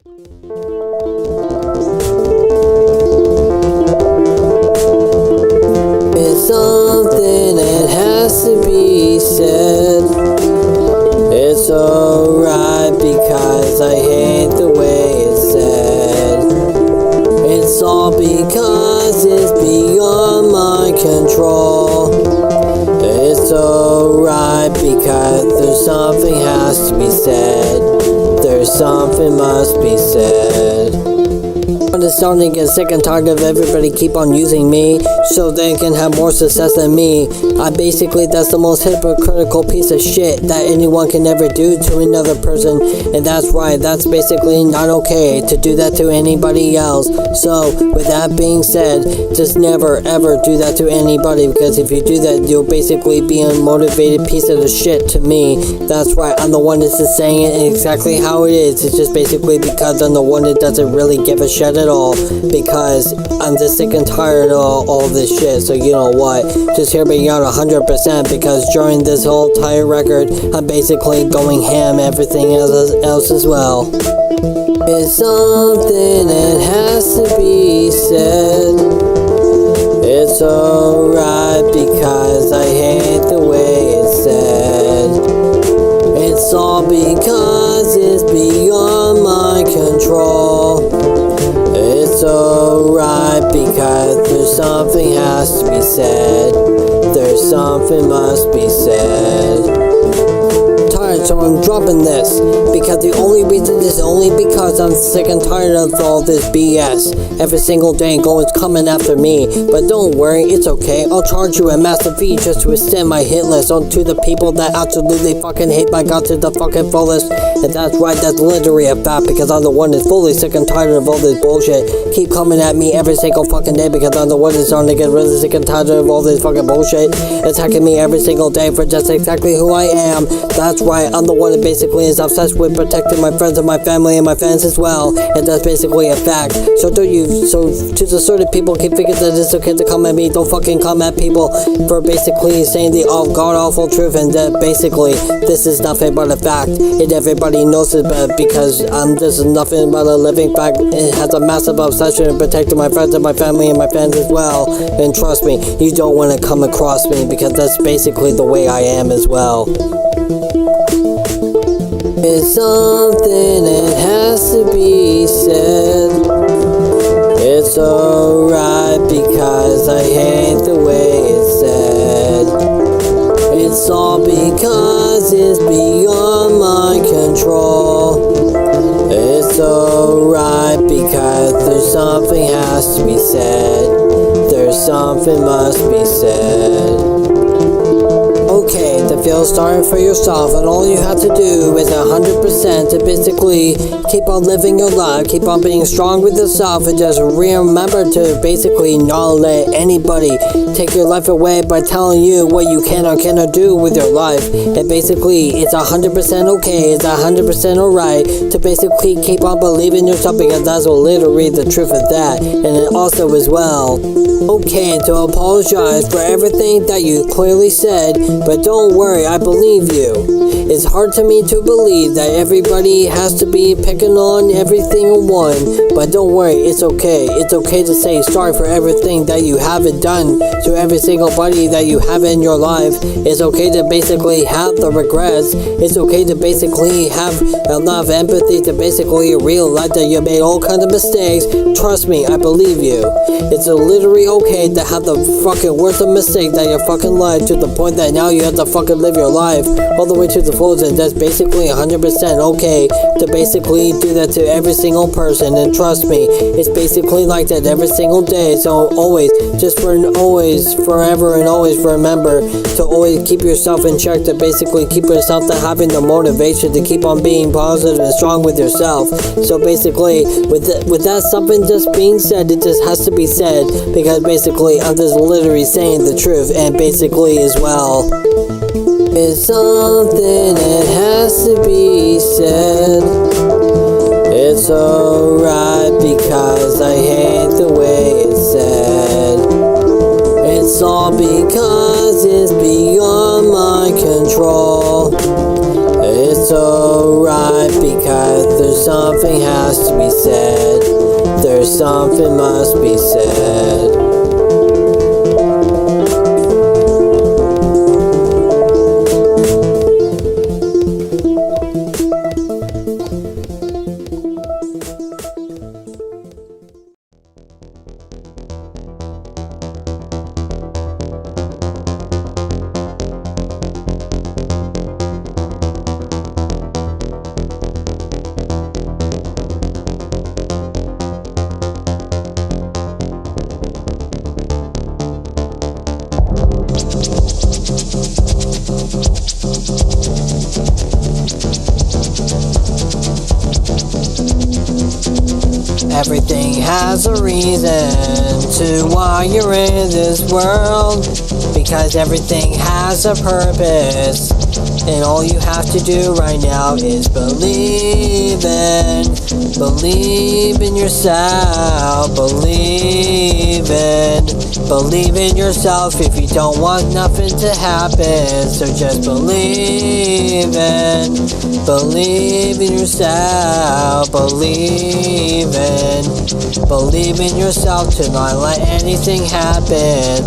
It's something that has to be said. It's alright because I hate the way it's said. It's all because it's beyond my control. It's alright because there's something has to be said. There's something must be said. I'm just starting to get sick and tired of everybody keep on using me so they can have more success than me. That's the most hypocritical piece of shit that anyone can ever do to another person, and that's right, that's basically not okay to do that to anybody else. So with that being said, just never ever do that to anybody, because if you do that, you'll basically be a unmotivated piece of the shit to me. That's right, I'm the one that's just saying it exactly how it is. It's just basically because I'm the one that doesn't really give a shit at all, because I'm just sick and tired of all this shit. So you know what, just hear me out 100%, because during this whole entire record, I'm basically going ham everything else as well. It's something that has to be said. It's alright because I hate the way it's said. It's all because it's beyond my control. It's alright because there's something has to be said. There's something must be said. So I'm dropping this, because the only reason is only because I'm sick and tired of all this BS every single day coming after me. But don't worry, it's okay, I'll charge you a massive fee just to extend my hit list onto the people that absolutely fucking hate my God to the fucking fullest. And that's right, that's literally a fact, because I'm the one that's fully sick and tired of all this bullshit. Keep coming at me every single fucking day, because I'm the one that's starting to get really sick and tired of all this fucking bullshit. Attacking me every single day for just exactly who I am. That's right, I'm the one that basically is obsessed with protecting my friends and my family and my fans as well, and that's basically a fact. So to the sort of people keep thinking that it's okay to come at me, don't fucking come at people for basically saying the god-awful truth, and that basically this is nothing but a fact, and everybody knows it, but because this is nothing but a living fact. It has a massive obsession in protecting my friends and my family and my fans as well, and trust me, you don't want to come across me, because that's basically the way I am as well. It's something that has to be said. It's alright because I hate the way it's said. It's all because it's beyond my control. It's alright because there's something has to be said. There's something must be said. Okay, the feel's starting for yourself, and all you have to do is 100% to basically keep on living your life, keep on being strong with yourself, and just remember to basically not let anybody take your life away by telling you what you can or cannot do with your life. And basically, it's 100% okay, it's 100% alright to basically keep on believing yourself, because that's literally the truth of that. And it also as well, okay to apologize for everything that you clearly said, but don't worry, I believe you. It's hard to me to believe that everybody has to be picking on every single one, but don't worry, it's okay. It's okay to say sorry for everything that you haven't done to every single buddy that you have in your life. It's okay to basically have the regrets. It's okay to basically have a lot of empathy to basically realize that you made all kinds of mistakes. Trust me, I believe you. It's literally okay to have the fucking worst of mistake that you fucking lied to the point that now you have to fucking live your life all the way to the fullest, and that's basically 100% okay to basically do that to every single person. And trust me, it's basically like that every single day. So always, just for always, forever and always remember to always keep yourself in check, to basically keep yourself to having the motivation to keep on being positive and strong with yourself. So basically, with that something just being said, it just has to be said, because basically I'm just literally saying the truth. And basically as well, it's something that has to be said. It's alright because I hate the way it's said. It's all because it's beyond my control. It's alright because there's something has to be said. There's something must be said. Everything has a reason to why you're in this world, because everything has a purpose, and all you have to do right now is believe in yourself, believe in yourself. If you don't want nothing to happen, so just believe in yourself, believe in yourself, to not let anything happen.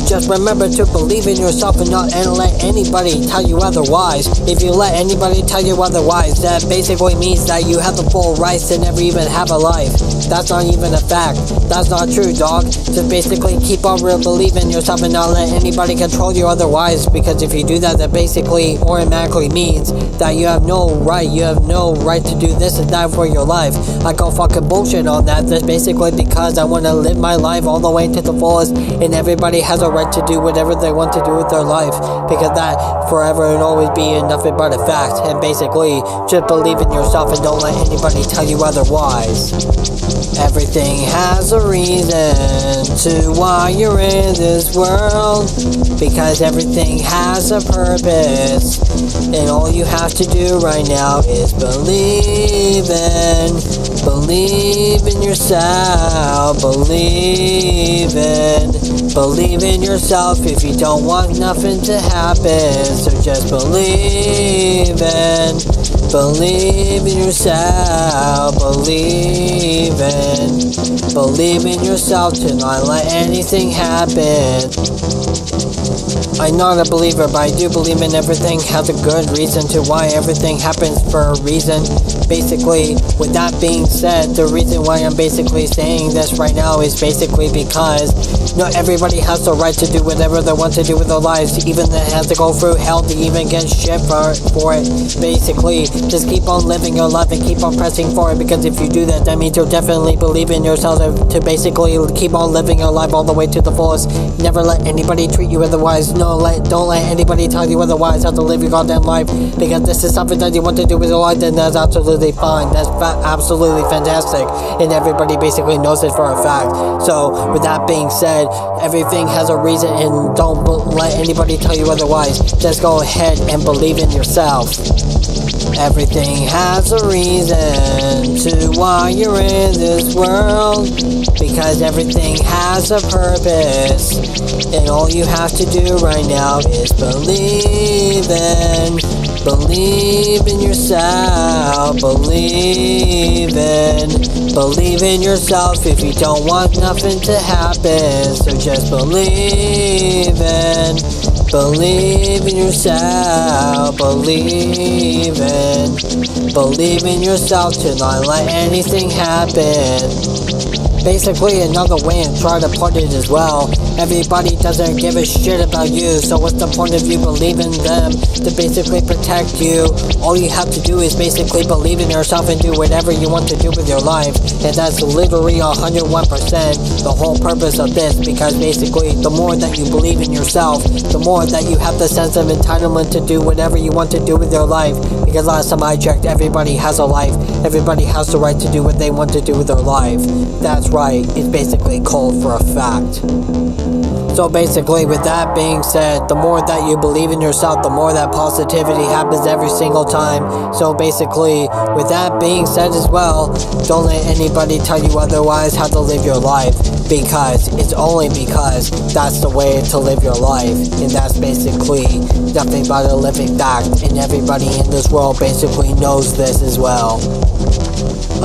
Just remember to believe in yourself and not let anybody tell you otherwise. If you let anybody tell you otherwise, that basically means that you have the full rights to never even have a life. That's not even a fact. That's not true, dog. Just basically keep on believing in yourself and not let anybody control you otherwise, because if you do that, that basically automatically means that you have no right. You have no right to do this and that for your life. I call fucking bullshit on that. That's basically because I want to live my life all the way to the fullest, and everybody has a right to do whatever they want to do with their life, because that forever and always be nothing but a fact. And basically just believe in yourself and don't let anybody tell you otherwise. Everything has a reason to why you're in this world, because everything has a purpose, and all you have to do right now is believe in yourself, believe in yourself. If you don't want nothing to happen, so just believe in yourself, believe in yourself, to not let anything happen. I'm not a believer, but I do believe in everything has a good reason to why everything happens for a reason. Basically, with that being said, the reason why I'm basically saying this right now is basically because not everybody has the right to do whatever they want to do with their lives, even they have to go through hell to even get shit for it. Basically, just keep on living your life and keep on pressing for it, because if you do that, that means you'll definitely believe in yourself to basically keep on living your life all the way to the fullest. Never let anybody treat you otherwise. Don't let anybody tell you otherwise how to live your goddamn life, because this is something that you want to do with your life, then that's absolutely fine. That's absolutely fantastic, and everybody basically knows it for a fact. So with that being said, everything has a reason, and don't let anybody tell you otherwise. Just go ahead and believe in yourself. Everything has a reason to why you're in this world, because everything has a purpose, and all you have to do right now is believe in yourself, believe in yourself. If you don't want nothing to happen, so just believe in yourself, believe in yourself, to not let anything happen. Basically, another way and try to put it as well, everybody doesn't give a shit about you, so what's the point of you believing them to basically protect you? All you have to do is basically believe in yourself and do whatever you want to do with your life, and that's literally 101% the whole purpose of this, because basically the more that you believe in yourself, the more that you have the sense of entitlement to do whatever you want to do with your life, because last time I checked, everybody has a life, everybody has the right to do what they want to do with their life. That's right. right, it's basically called for a fact. So basically, with that being said, the more that you believe in yourself, the more that positivity happens every single time. So basically, with that being said as well, don't let anybody tell you otherwise how to live your life, because it's only because that's the way to live your life, and that's basically nothing but a living fact, and everybody in this world basically knows this as well.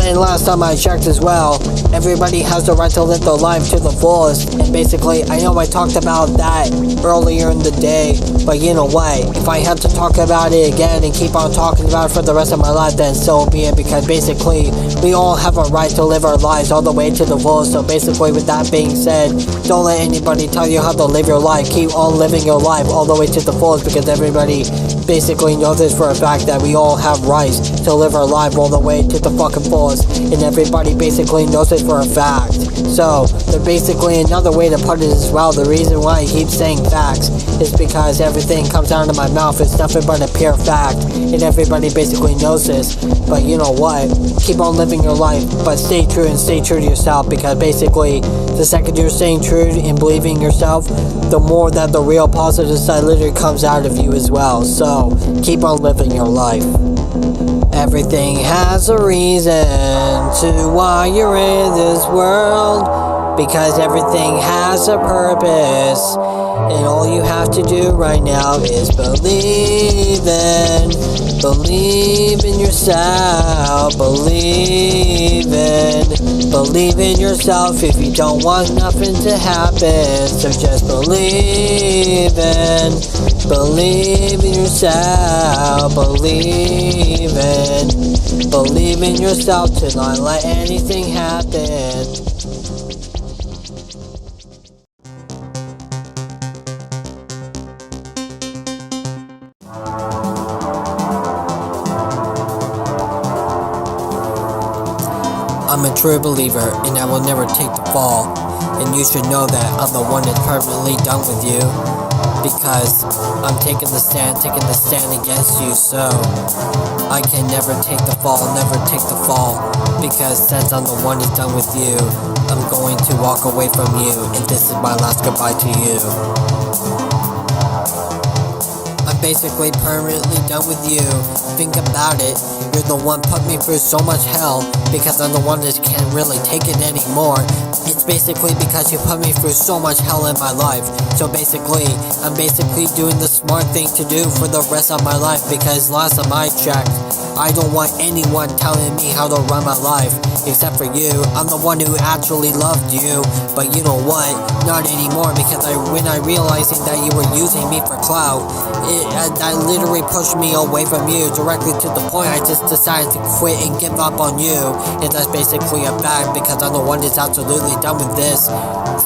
And last time I checked as well, everybody has the right to live their life to the fullest. And basically, I know I talked about that earlier in the day, but you know what? If I have to talk about it again and keep on talking about it for the rest of my life, then so be it, because basically, we all have a right to live our lives all the way to the fullest. So basically, with that being said, don't let anybody tell you how to live your life. Keep on living your life all the way to the fullest, because everybody basically knows this for a fact, that we all have rights to live our life all the way to the fucking fullest, and everybody basically knows this for a fact. So, there's basically another way to put it as well. The reason why I keep saying facts is because everything comes out of my mouth is nothing but a pure fact, and everybody basically knows this. But you know what? Keep on living your life, but stay true and stay true to yourself, because basically, the second you're staying true and believing in yourself, the more that the real positive side literally comes out of you as well. So, keep on living your life. Everything has a reason to why you're in this world, because everything has a purpose, and all you have to do right now is believe in yourself, believe in yourself. If you don't want nothing to happen, so just believe in yourself, believe in yourself to not let anything happen. I'm a true believer, and I will never take the fall. And you should know that I'm the one that's permanently done with you, because I'm taking the stand against you. So I can never take the fall, because since I'm the one that's done with you, I'm going to walk away from you, and this is my last goodbye to you. I'm basically permanently done with you. Think about it. You're the one put me through so much hell, because I'm the one that can't really take it anymore. It's basically because you put me through so much hell in my life. So basically, I'm basically doing the smart thing to do for the rest of my life, because last time I checked, I don't want anyone telling me how to run my life, except for you. I'm the one who actually loved you, but you know what? Not anymore, because when I realized that you were using me for clout, that literally pushed me away from you, directly to the point I just decided to quit and give up on you. And that's basically a fact, because I'm the one that's absolutely done with this.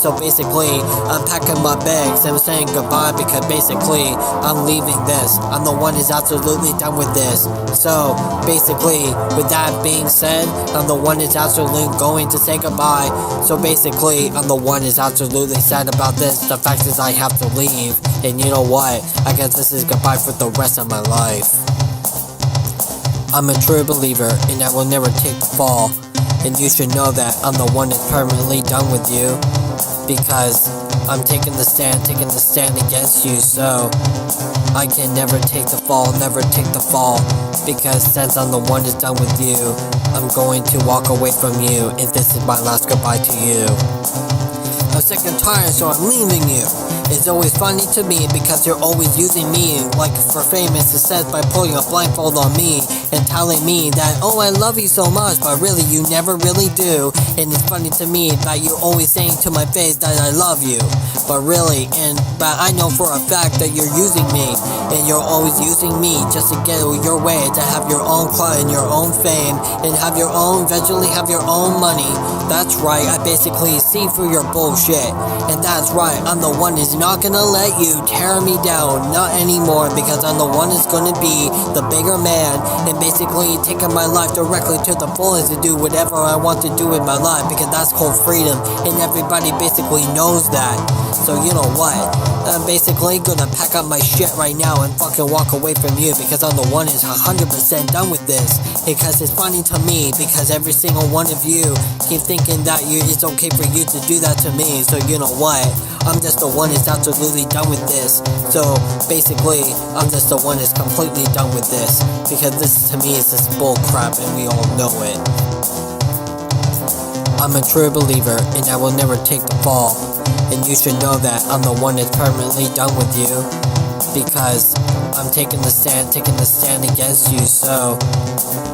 So basically, I'm packing my bags and I'm saying goodbye, because basically, I'm leaving this. I'm the one that's absolutely done with this. So basically, with that being said, I'm the one that's absolutely going to say goodbye. So basically, I'm the one that's absolutely sad about this. The fact is I have to leave. And you know what? I guess this is goodbye for the rest of my life. I'm a true believer, and I will never take the fall. And you should know that I'm the one that's permanently done with you, because I'm taking the stand against you. So I can never take the fall, because since I'm the one that's done with you, I'm going to walk away from you, and this is my last goodbye to you. I'm sick and tired, so I'm leaving you. It's always funny to me, because you're always using me like for famous success by pulling a blindfold on me and telling me that, oh, I love you so much, but really you never really do. And it's funny to me that you're always saying to my face that I love you, but really, but I know for a fact that you're using me, and you're always using me just to get your way, to have your own clout and your own fame, and eventually have your own money. That's right, I basically see through your bullshit, and that's right, I'm the one who's not gonna let you tear me down, not anymore, because I'm the one who's gonna be the bigger man, and basically taking my life directly to the fullest to do whatever I want to do with my life, because that's called freedom, and everybody basically knows that. So you know what? I'm basically gonna pack up my shit right now and fucking walk away from you, because I'm the one who's 100% done with this. Because it's funny to me, because every single one of you keep thinking that it's okay for you to do that to me. So you know what? I'm just the one who's absolutely done with this. So basically, I'm just the one who's completely done with this, because this to me is just bull crap and we all know it. I'm a true believer and I will never take the fall. And you should know that I'm the one that's permanently done with you, because I'm taking the stand against you. So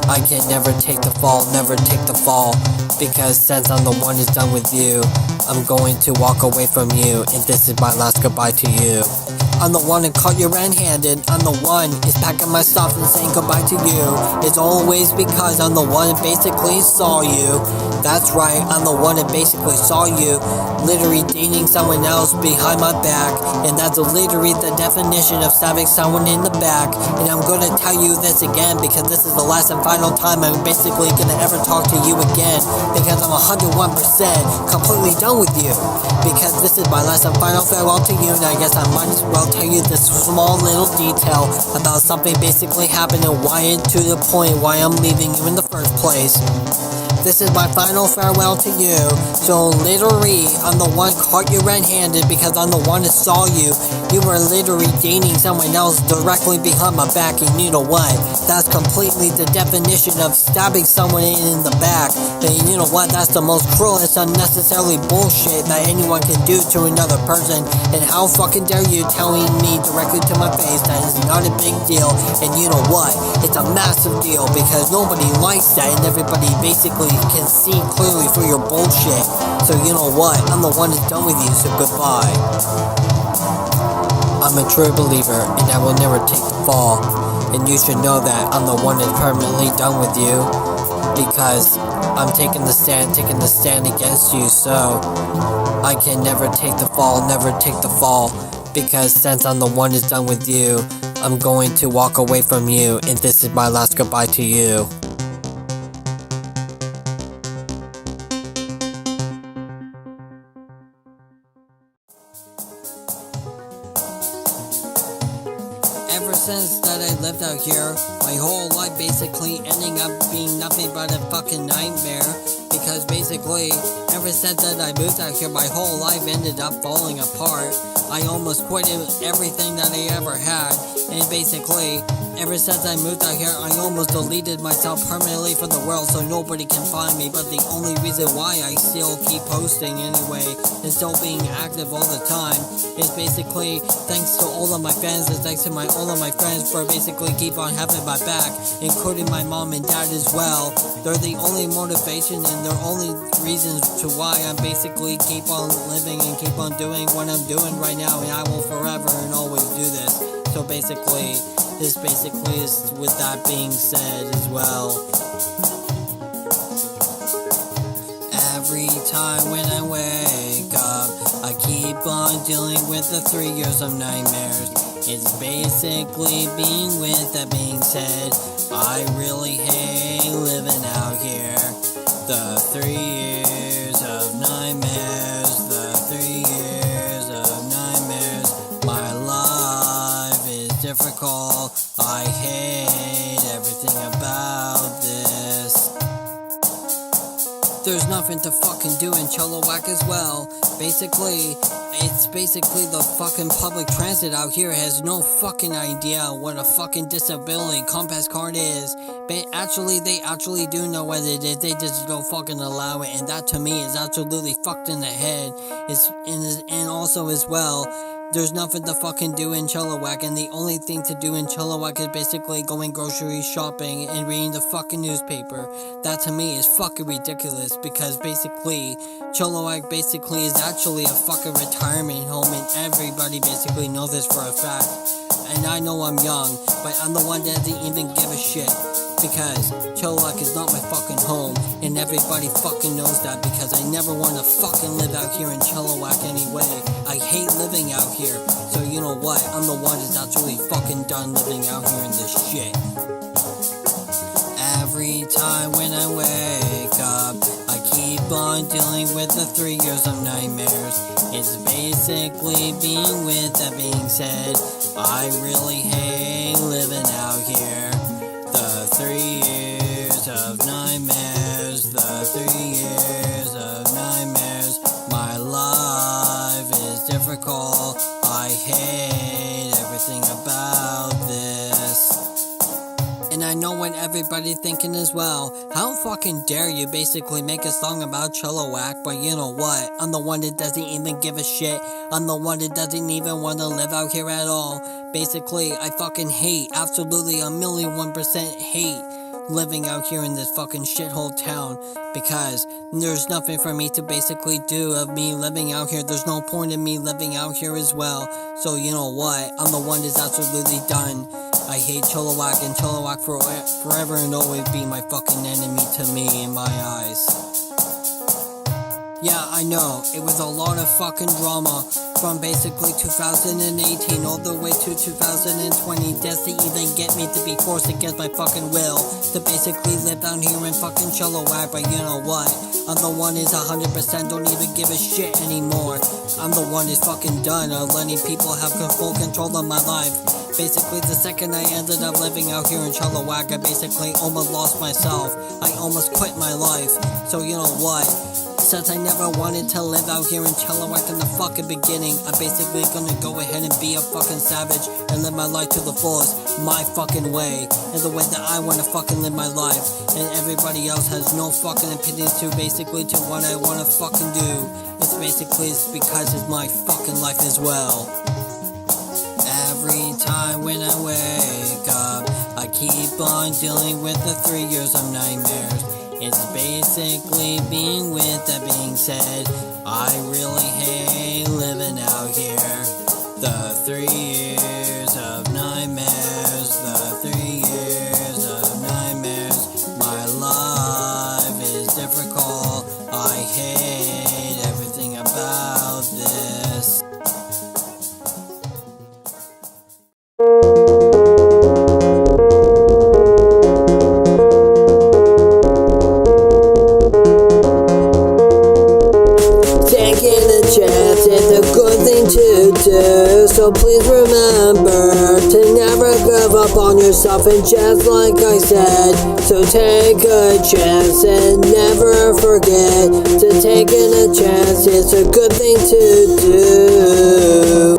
I can never take the fall, never take the fall, because since I'm the one who's done with you, I'm going to walk away from you, and this is my last goodbye to you. I'm the one who caught you red-handed. I'm the one who's packing my stuff and saying goodbye to you. It's always because I'm the one who basically saw you. That's right, I'm the one who basically saw you literally dating someone else behind my back. And that's literally the definition of stabbing someone in the back. And I'm gonna tell you this again, because this is the last and final time I'm basically gonna ever talk to you again. Because I'm 101% completely done with you. Because this is my last and final farewell to you, and I guess I might as well tell you this small little detail about something basically happened and why, to the point why I'm leaving you in the first place. This is my final farewell to you. So literally, I'm the one caught you red-handed, because I'm the one that saw you. You were literally dating someone else directly behind my back, and you know what? That's completely the definition of stabbing someone in the back. And you know what? That's the most cruelest, unnecessarily bullshit that anyone can do to another person. And how fucking dare you telling me directly to my face that is not a big deal? And you know what? It's a massive deal, because nobody likes that, and everybody basically can see clearly through your bullshit. So you know what? I'm the one that's done with you, so goodbye. I'm a true believer and I will never take the fall. And you should know that I'm the one that's permanently done with you, because I'm taking the stand against you. So I can never take the fall, never take the fall, because since I'm the one that's done with you, I'm going to walk away from you, and this is my last goodbye to you. Ever since that I lived out here, my whole life basically ending up being nothing but a fucking nightmare. Because basically, ever since that I moved out here, my whole life ended up falling apart. I almost quit everything that I ever had. And basically, ever since I moved out here, I almost deleted myself permanently from the world so nobody can find me. But the only reason why I still keep posting anyway and still being active all the time is basically thanks to all of my fans, and thanks to all of my friends for basically keep on having my back, including my mom and dad as well. They're the only motivation and they're only reasons to why I'm basically keep on living and keep on doing what I'm doing right now, and I will forever and always do this. So basically, this basically is with that being said as well. Every time when I wake up, I keep on dealing with the 3 years of nightmares. It's basically being with that being said, I really hate living out here. The 3 years of nightmares, the 3 years of nightmares. My life is difficult. I hate everything about this. There's nothing to fucking do in Chilliwack as well. Basically, it's basically the fucking public transit out here has no fucking idea what a fucking disability compass card is. But actually, they actually do know what it is. They just don't fucking allow it. And that to me is absolutely fucked in the head. And also as well, there's nothing to fucking do in Chilliwack, and the only thing to do in Chilliwack is basically going grocery shopping and reading the fucking newspaper. That to me is fucking ridiculous, because basically, Chilliwack basically is actually a fucking retirement home, and everybody basically knows this for a fact. And I know I'm young, but I'm the one that doesn't even give a shit. Because Chilliwack is not my fucking home, and everybody fucking knows that, because I never want to fucking live out here in Chilliwack anyway. I hate living out here, so you know what, I'm the one that's actually fucking done living out here in this shit. Every time when I wake up, I keep on dealing with the 3 years of nightmares. It's basically being with that being said, I really hate living out here. The 3 years of nightmares, the 3 years of nightmares. My life is difficult. I hate everything about this. And I know what everybody's thinking as well. How fucking dare you basically make a song about Chilliwack, but you know what? I'm the one that doesn't even give a shit. I'm the one that doesn't even want to live out here at all. Basically, I fucking hate, absolutely a million 1% hate living out here in this fucking shithole town, because there's nothing for me to basically do of me living out here. There's no point in me living out here as well. So you know what? I'm the one that's absolutely done. I hate Chilliwack, and Chilliwack forever and always be my fucking enemy to me in my eyes. Yeah, I know, it was a lot of fucking drama from basically 2018 all the way to 2020 just to even get me to be forced against my fucking will to basically live down here in fucking Chilliwack. But you know what? I'm the one who's 100% don't even give a shit anymore. I'm the one who's fucking done of letting people have full control of my life. Basically, the second I ended up living out here in Chilliwack, I basically almost lost myself. I almost quit my life. So you know what? Since I never wanted to live out here in Chilliwack in the fucking beginning, I'm basically gonna go ahead and be a fucking savage and live my life to the fullest, my fucking way, and the way that I wanna fucking live my life. And everybody else has no fucking opinions to basically to what I wanna fucking do. It's because it's my fucking life as well. Every time when I wake up, I keep on dealing with the 3 years of nightmares. It's basically being with that being said, I really hate living out here. The 3 years of nightmares, the 3 years of nightmares. My life is difficult. I hate everything about this. So please remember to never give up on yourself, and just like I said, so take a chance and never forget to take a chance. It's a good thing to do.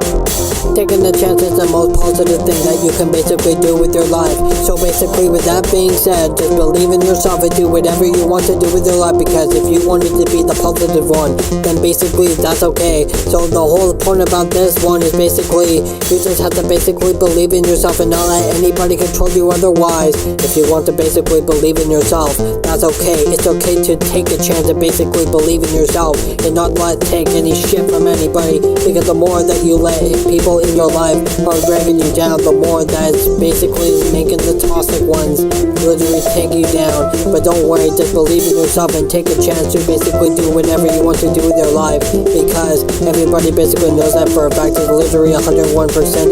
Taking a chance is the most positive thing that you can basically do with your life. So basically, with that being said, just believe in yourself and do whatever you want to do with your life, because if you wanted to be the positive one, then basically that's okay. So the whole point about this one is basically you just have to basically believe in yourself and not let anybody control you otherwise. If you want to basically believe in yourself, that's okay. It's okay to take a chance and basically believe in yourself and not take any shit from anybody, because the more that you let people in your life are dragging you down, the more that's basically making the toxic ones literally take you down. But don't worry, just believe in yourself and take a chance to basically do whatever you want to do with your life, because everybody basically knows that for a fact. It's literally 101%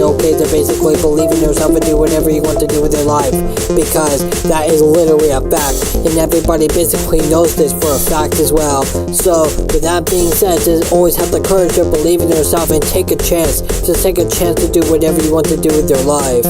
okay to basically believe in yourself and do whatever you want to do with your life, because that is literally a fact, and everybody basically knows this for a fact as well. So with that being said, just always have the courage to believe in yourself and take a chance. Just take a chance to do whatever you want to do with your life.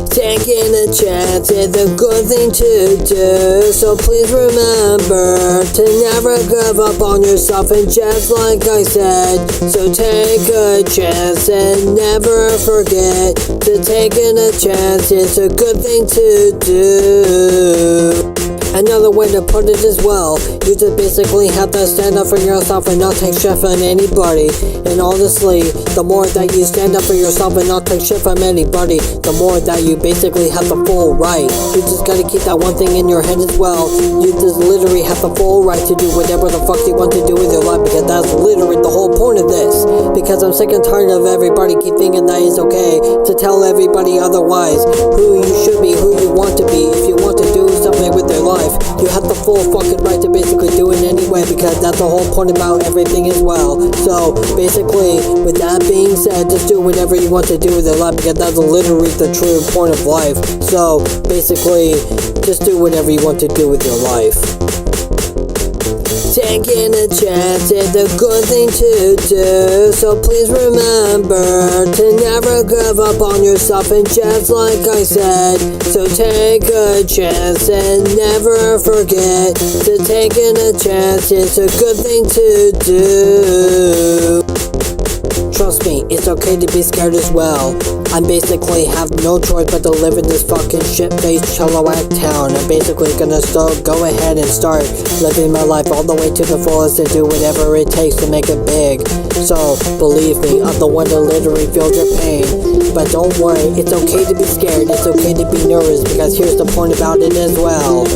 Taking a chance is a good thing to do. So please remember to never give up on yourself, and just like I said, so take a chance and never forget to taking a chance. It's a good thing to do. Another way to put it as well, you just basically have to stand up for yourself and not take shit from anybody. And honestly, the more that you stand up for yourself and not take shit from anybody, the more that you basically have the full right. You just gotta keep that one thing in your head as well. You just literally have the full right to do whatever the fuck you want to do with your life, because that's literally the whole point of this. Because I'm sick and tired of everybody keep thinking that it's okay to tell everybody otherwise who you should be, who you want to be. If you want to do something with their life, you have the full fucking right to basically do it anyway, because that's the whole point about everything as well. So basically, with that being said, just do whatever you want to do with your life, because that's literally the true point of life. So basically, just do whatever you want to do with your life. Taking a chance is a good thing to do, so please remember to never give up on yourself. And just like I said, so take a chance and never forget to taking a chance is a good thing to do. Trust me, it's okay to be scared as well. I basically have no choice but to live in this fucking shit-faced Chilliwack town. I'm basically gonna go ahead and start living my life all the way to the fullest and do whatever it takes to make it big. So, believe me, I'm the one that literally feels your pain. But don't worry, it's okay to be scared, it's okay to be nervous, because here's the point about it as well.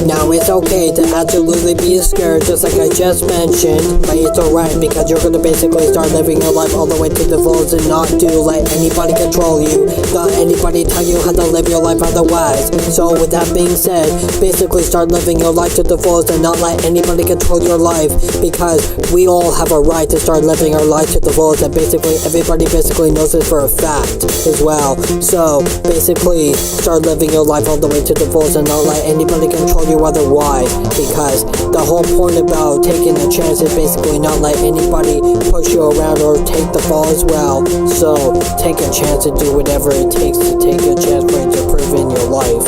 Now it's okay to absolutely be scared, just like I just mentioned, but it's alright because you're gonna basically start living your life all the way to the fullest and not let anybody control you, not anybody tell you how to live your life otherwise. So with that being said, basically start living your life to the fullest and not let anybody control your life, because we all have a right to start living our life to the fullest, and basically everybody basically knows this for a fact as well. So basically start living your life all the way to the fullest and not let anybody control you otherwise, because the whole point about taking a chance is basically not let anybody push you around or take the fall as well. So take a chance and do whatever it takes to take a chance for you to prove in your life.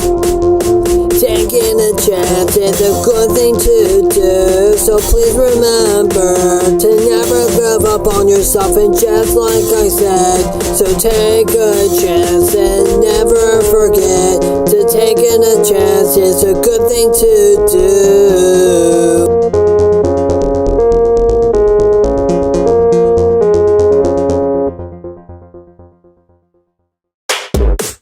Taking a chance is a good thing to do, so please remember to never give up on yourself. And just like I said, so take a chance and never forget to taking a chance is a good thing to do.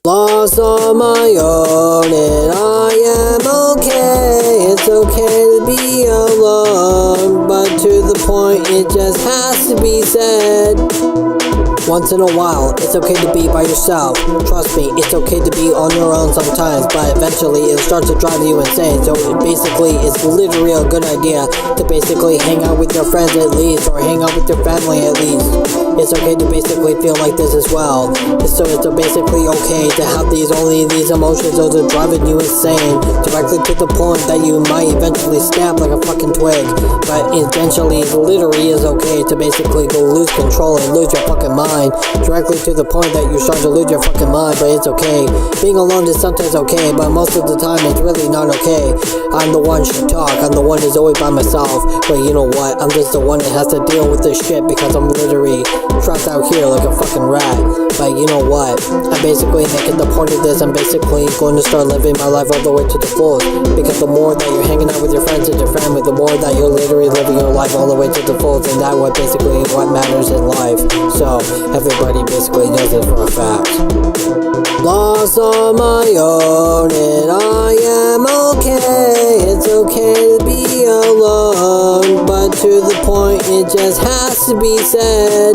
Lost on my own and I am okay. It's okay to be alone, but to the point it just has to be said. Once in a while, it's okay to be by yourself. Trust me, it's okay to be on your own sometimes, but eventually it starts to drive you insane. So basically, it's literally a good idea to basically hang out with your friends at least, or hang out with your family at least. It's okay to basically feel like this as well. So it's basically okay to have only these emotions that are driving you insane, directly to the point that you might eventually snap like a fucking twig. But eventually, it literally is okay to basically go lose control and lose your fucking mind, directly to the point that you start to lose your fucking mind. But it's okay. Being alone is sometimes okay, but most of the time it's really not okay. I'm the one should talk, I'm the one who's always by myself, but you know what, I'm just the one that has to deal with this shit because I'm literally trapped out here like a fucking rat. But you know what, I'm basically making the point of this, I'm basically going to start living my life all the way to the fullest, because the more that you're hanging out with your friends and your family, the more that you're literally living your life all the way to the fullest, and that's what basically what matters in life. So everybody basically knows it for a fact. Lost on my own and I am okay. It's okay to be alone, but to the point it just has to be said.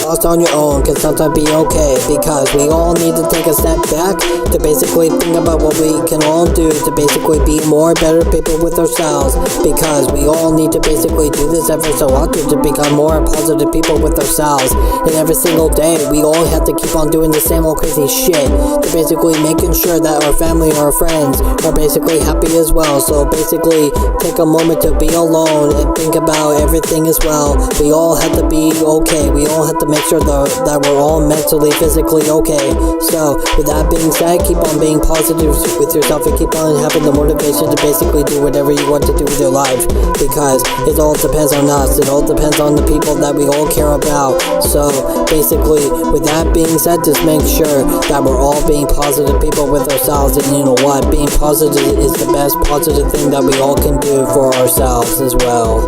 Lost on your own can sometimes be okay, because we all need to take a step back to basically think about what we can all do to basically be more better people with ourselves, because we all need to basically do this every so often to become more positive people with ourselves. And every single day we all have to keep on doing the same old crazy shit to basically making sure that our family and our friends are basically happy as well. So basically take a moment to be alone and think about everything as well. We all have to be okay, we all have to make sure that we're all mentally, physically okay. So with that being said, keep on being positive with yourself and keep on having the motivation to basically do whatever you want to do with your life, because it all depends on us, it all depends on the people that we all care about. So basically with that being said, just make sure that we're all being positive people with ourselves. And you know what, being positive is the best positive thing that we all can do for ourselves as well.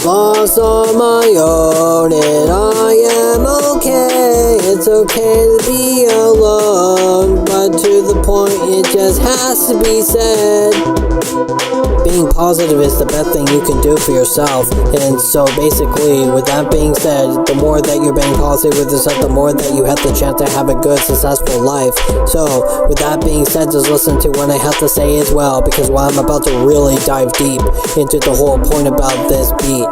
Lost on my own and I am okay. It's okay to be alone, but to the point it just has to be said. Being positive is the best thing you can do for yourself. And so basically with that being said, the more that you're being positive with yourself, the more that you have the chance to have a good successful life. So with that being said, just listen to what I have to say as well, because while I'm about to really dive deep into the whole point about this beat.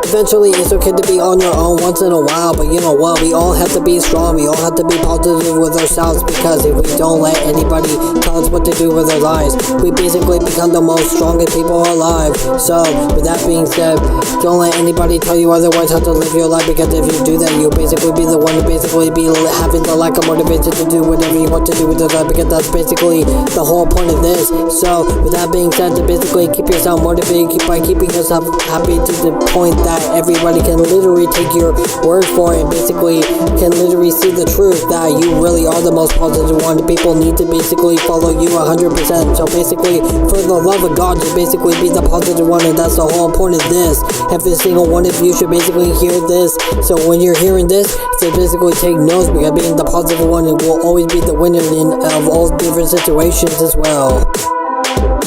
Eventually, it's okay to be on your own once in a while, but you know what? We all have to be strong. We all have to be positive with ourselves, because if we don't let anybody tell us what to do with our lives, we basically become the most strongest people alive. So, with that being said, don't let anybody tell you otherwise how to live your life, because if you do that, you'll basically be the one to basically be having the lack of motivation to do whatever you want to do with your life, because that's basically the whole point of this. So, with that being said, to basically keep yourself motivated by keeping yourself happy to the point that everybody can literally take your word for it, and basically can literally see the truth that you really are the most positive one. People need to basically follow you 100%. So basically, for the love of God, to basically be the positive one, and that's the whole point of this. Every single one of you should basically hear this. So when you're hearing this, to basically take notes, because being the positive one will always be the winner of all different situations as well.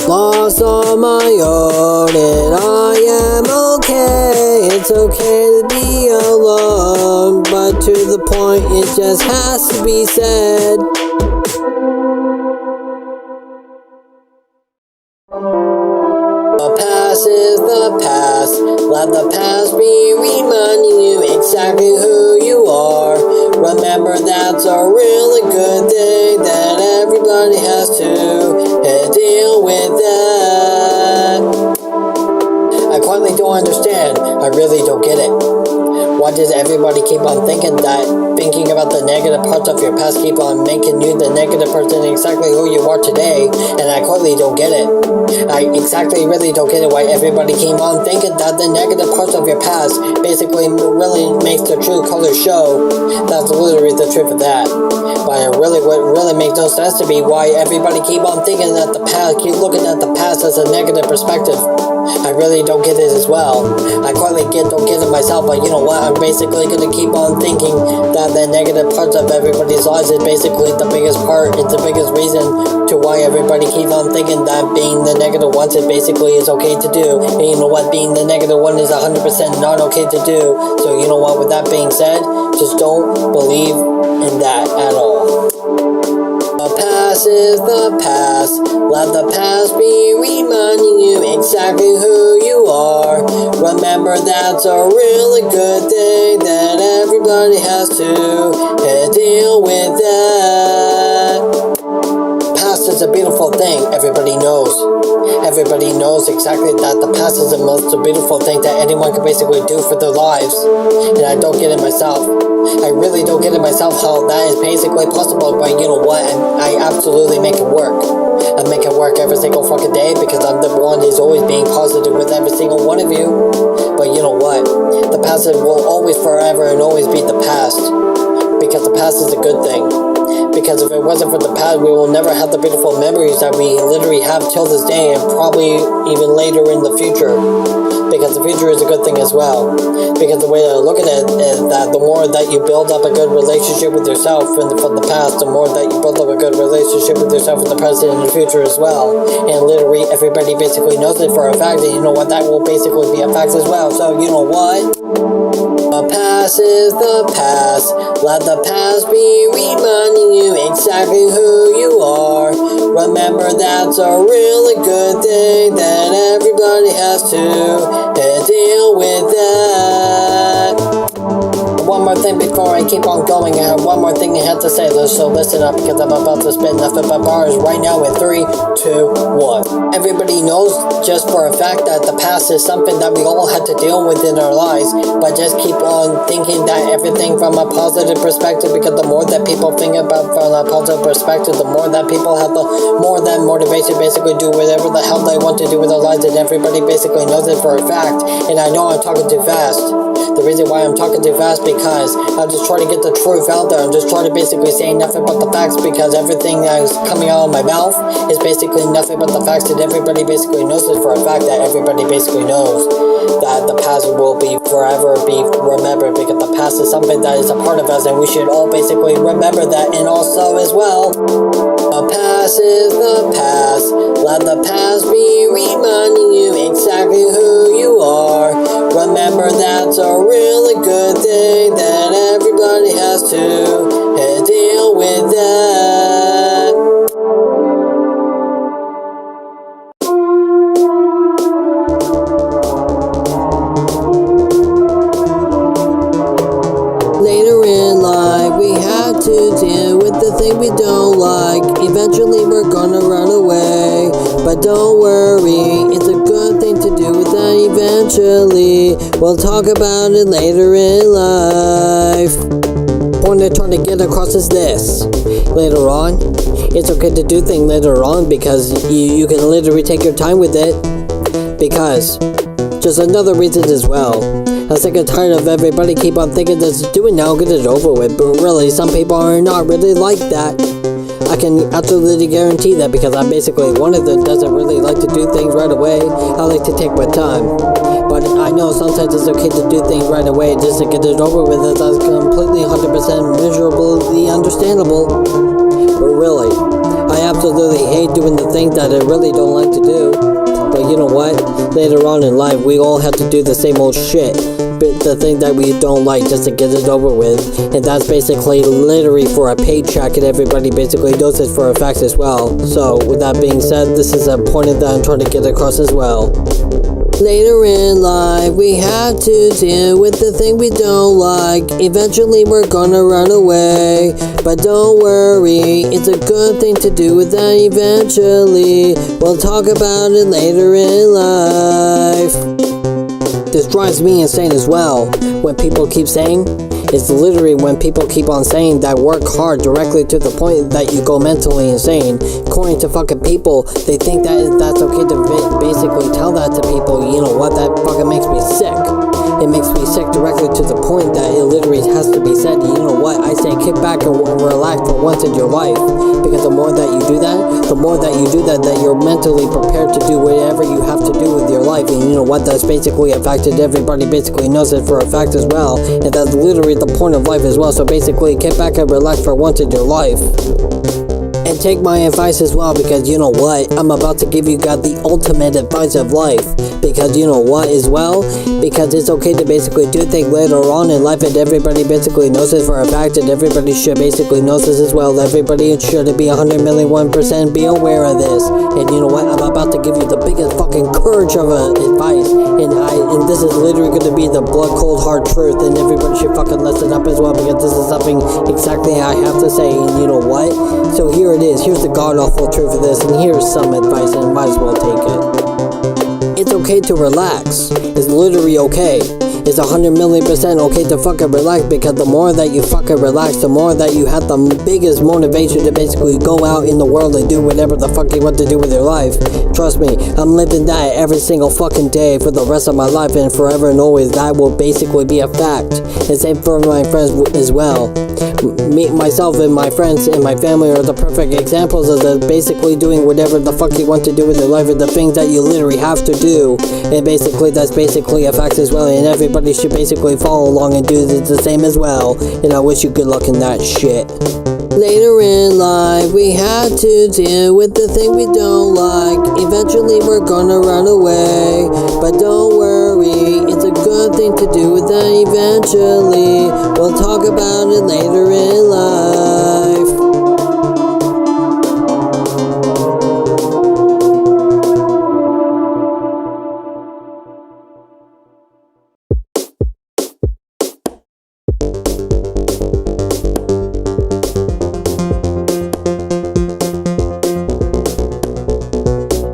Lost on my own and I am okay. It's okay to be alone, but to the point it just has to be said. The past is the past. Let the past be reminding you exactly who you are. Remember, that's a really good thing that everybody has to deal with that. I quietly don't understand. I really don't get it. Why does everybody keep on thinking about the negative parts of your past, keep on making you the negative person exactly who you are today? And I quietly don't get it. I exactly really don't get it why everybody keep on thinking that the negative parts of your past basically really makes the true colors show. That's literally the truth of that. But what really makes no sense to me why everybody keep on thinking that the past, keep looking at the past as a negative perspective. I really don't get it as well. I quietly don't get it myself, but you know what? I'm basically gonna keep on thinking that the negative parts of everybody's lives is basically the biggest part. It's the biggest reason to why everybody keeps on thinking that being the negative ones is basically is okay to do. And you know what? Being the negative one is 100% not okay to do. So you know what? With that being said, just don't believe in that at all. The past is the past. Let the past be reminding you exactly who you are. Remember, that's a really good thing that everybody has to deal with that. Past is a beautiful thing, everybody knows. Everybody knows exactly that the past is the most beautiful thing that anyone can basically do for their lives. And I don't get it myself. I really don't get it myself how that is basically possible, but you know what? I absolutely make it work. I make it work every single fucking day because I'm the one who's always being positive with every single one of you. But you know what? The past will always forever and always be the past. Because the past is a good thing. Because if it wasn't for the past, we will never have the beautiful memories that we literally have till this day and probably even later in the future. Because the future is a good thing as well. Because the way that I look at it is that the more that you build up a good relationship with yourself from the past, the more that you build up a good relationship with yourself in the present and the future as well. And literally everybody basically knows it for a fact, and you know what, that will basically be a fact as well. So you know what? The past is the past. Let the past be reminding you exactly who you are. Remember, that's a really good thing that everybody has to deal with that. One more thing before I keep on going, I have one more thing I have to say, so listen up because I'm about to spit nothing but bars right now in 3, 2, 1. Everybody knows just for a fact that the past is something that we all had to deal with in our lives, but just keep on thinking that everything from a positive perspective, because the more that people think about from a positive perspective, the more that people have the more that motivation basically do whatever the hell they want to do with their lives, and everybody basically knows it for a fact. And I know I'm talking too fast. The reason why I'm talking too fast because I'm just trying to get the truth out there. I'm just trying to basically say nothing but the facts, because everything that is coming out of my mouth is basically nothing but the facts, and everybody basically knows it for a fact that everybody basically knows that the past will be forever be remembered, because the past is something that is a part of us, and we should all basically remember that. And also as well, the past is the past. Let the past be reminding you exactly who you are. Remember, that's a really good thing that everybody has to deal with that. But don't worry, it's a good thing to do with that eventually. We'll talk about it later in life. Point I'm trying to get across is this. Later on, it's okay to do things later on because you can literally take your time with it. Because, just another reason as well. I'm sick and tired of everybody keep on thinking this, do it now, get it over with. But really, some people are not really like that. I can absolutely guarantee that because I'm basically one of them doesn't really like to do things right away. I like to take my time. But I know sometimes it's okay to do things right away just to get it over with. That's completely 100% miserably understandable. But really, I absolutely hate doing the things that I really don't like to do. But you know what? Later on in life, we all have to do the same old shit. But the thing that we don't like just to get it over with. And that's basically literally for a paycheck, and everybody basically knows it for a fact as well. So, with that being said, this is a point that I'm trying to get across as well. Later in life, we had to deal with the thing we don't like. Eventually, we're gonna run away. But don't worry, it's a good thing to do with that eventually. We'll talk about it later in life. This drives me insane as well. When people keep saying, it's literally when people keep on saying that work hard directly to the point that you go mentally insane. According to fucking people, they think that that's okay to basically tell that to people. You know what? That fucking makes me sick. It makes me sick directly to the point that it literally has to be said. You know what? I say kick back and relax for once in your life. Because the more that you do that, that you're mentally prepared to do whatever you have to do with your life. And you know what? That's basically a fact that everybody basically knows it for a fact as well. And that's literally the point of life as well. So basically, kick back and relax for once in your life. And take my advice as well, because you know what? I'm about to give you guys the ultimate advice of life. Because you know what as well? Because it's okay to basically do things later on in life, and everybody basically knows it for a fact, and everybody should basically know this as well. Everybody should be 100,000,001% be aware of this. And you know what? I'm about to give you the biggest fucking courage of advice. And this is literally going to be the blood cold hard truth, and everybody should fucking listen up as well, because this is something exactly I have to say. And you know what? So here it is. Here's the god awful truth of this, and here's some advice, and might as well take it. It's okay to relax. It's literally okay. It's 100,000,000% okay to fucking relax, because the more that you fucking relax, the more that you have the biggest motivation to basically go out in the world and do whatever the fuck you want to do with your life. Trust me, I'm living that every single fucking day for the rest of my life, and forever and always that will basically be a fact. And same for my friends as well. Me, myself, and my friends and my family are the perfect examples of the basically doing whatever the fuck you want to do with your life, and the things that you literally have to do. And basically, that's basically a fact as well. And everybody should basically follow along and do the same as well. And I wish you good luck in that shit. Later in life, we had to deal with the thing we don't like. Eventually, we're gonna run away. But don't worry, it's a good thing to do with that eventually. We'll talk about it later in life.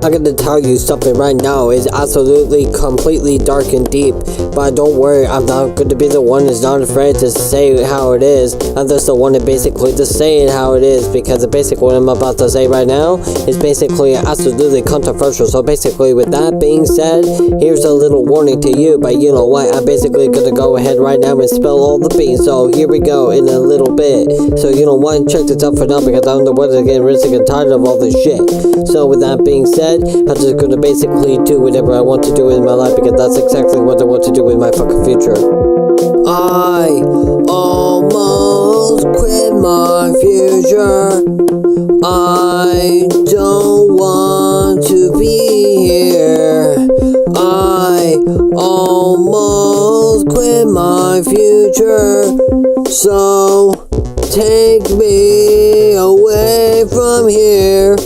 I'm gonna tell you something right now. It's absolutely completely dark and deep, but don't worry, I'm not gonna be the one who's not afraid to say how it is. I'm just the one to basically just say it how it is, because basically what I'm about to say right now is basically absolutely controversial. So basically, with that being said, here's a little warning to you. But you know what? I'm basically gonna go ahead right now and spill all the beans. So here we go in a little bit. So you know what? Check this out for now, because I'm the one that's getting really sick and tired of all this shit. So with that being said, I'm just gonna basically do whatever I want to do in my life, because that's exactly what I want to do with my fucking future. I almost quit my future. I don't want to be here. I almost quit my future. So take me away from here.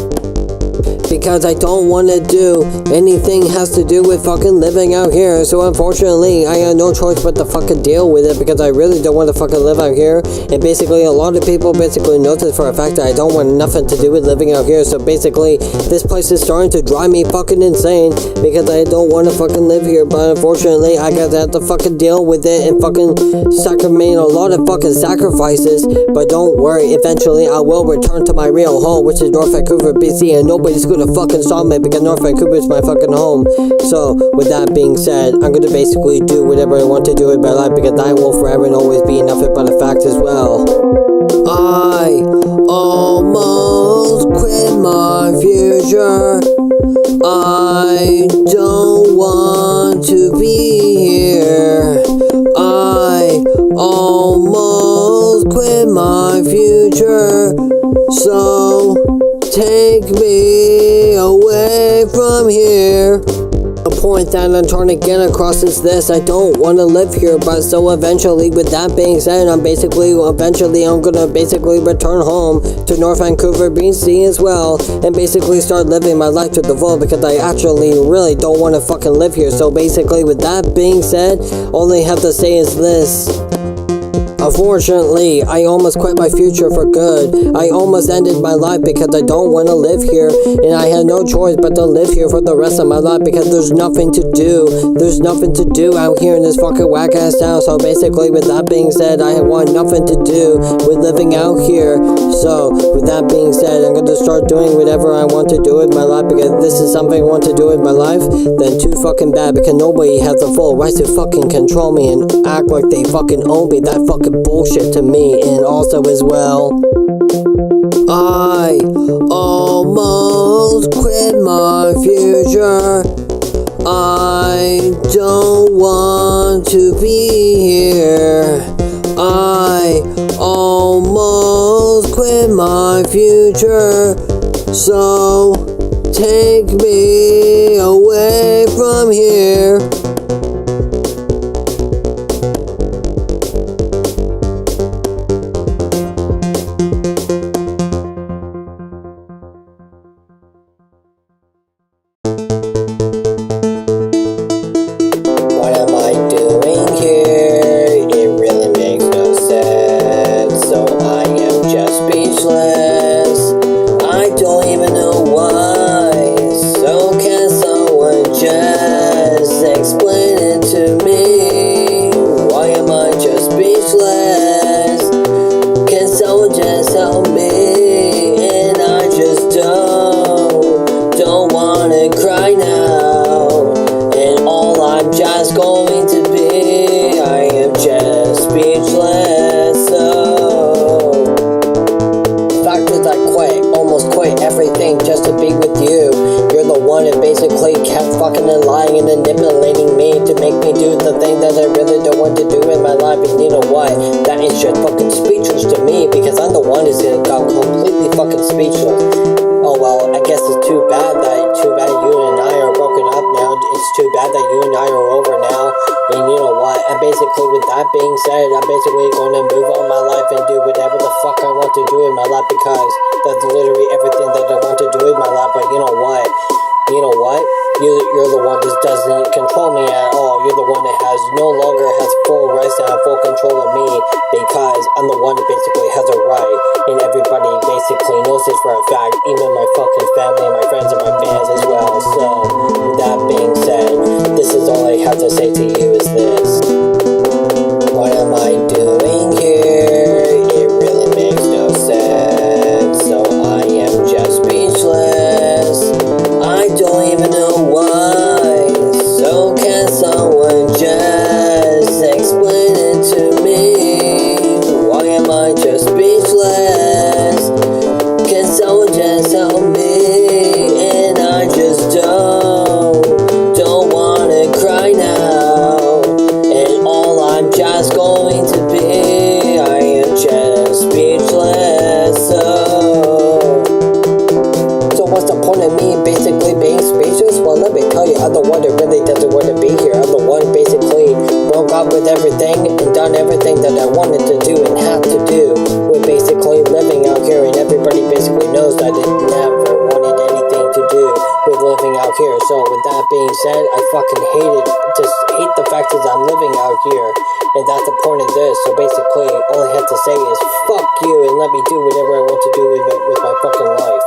because I don't want to do anything has to do with fucking living out here. So unfortunately, I have no choice but to fucking deal with it because I really don't want to fucking live out here. And basically, a lot of people basically notice for a fact that I don't want nothing to do with living out here. So basically, this place is starting to drive me fucking insane because I don't want to fucking live here. But unfortunately, I gotta have to fucking deal with it and fucking make a lot of fucking sacrifices. But don't worry, eventually I will return to my real home, which is North Vancouver, BC, and nobody's gonna fucking stop me because North Vancouver is my fucking home. So with that being said, I'm gonna basically do whatever I want to do in my life because I will forever and always be nothing but a fact as well. I almost quit my future. I don't want to be here. I almost quit my future. So take me away from here. The point that I'm trying to get across is this: I don't want to live here. But so eventually, with that being said, I'm gonna basically return home to North Vancouver, BC as well, and basically start living my life to the full because I actually really don't want to fucking live here. So basically, with that being said, all I have to say is this: unfortunately, I almost quit my future for good. I almost ended my life because I don't want to live here, and I had no choice but to live here for the rest of my life because there's nothing to do. There's nothing to do out here in this fucking whack-ass town. So basically, with that being said, I want nothing to do with living out here. So with that being said, I'm going to start doing whatever I want to do with my life because this is something I want to do with my life. Then too fucking bad because nobody has the full right to fucking control me and act like they fucking own me. That fucking bullshit to me. And also as well, I almost quit my future. I don't want to be here. I almost quit my future. So take me away from here. Manipulating me to make me do the thing that I really don't want to do in my life. And you know what? That is just fucking speechless to me because I'm the one who's got completely fucking speechless. Oh well, I guess it's too bad you and I are broken up now. It's too bad that you and I are over now. And you know what? And basically with that being said, I'm basically going to move on my life and do whatever the fuck I want to do in my life because that's literally everything that I want to do in my life. But you know what? You're the one that doesn't control me at all. You're the one that no longer has full rights and full control of me because I'm the one that basically has a right. And everybody basically knows this for a fact, even my fucking family and my friends and my fans as well. So, with that being said, this is all I have to say to you is this. What am I doing here? It really makes no sense. So I am just speechless. I don't even know why. So can someone just explain it to me? Why am I just speechless? Can someone just help me? And I just don't wanna cry now. And all I'm just going to be, I am just speechless. So what's the point of me basically being speechless? Well, let me tell you, I'm the one that really doesn't want to be here. I'm the one basically broke up with everything and done everything that I wanted to do and have to do with basically living out here, and everybody basically knows that I never wanted anything to do out here. So with that being said, I fucking hate the fact that I'm living out here, and that's the point of this. So basically, all I have to say is fuck you and let me do whatever I want to do with my fucking life.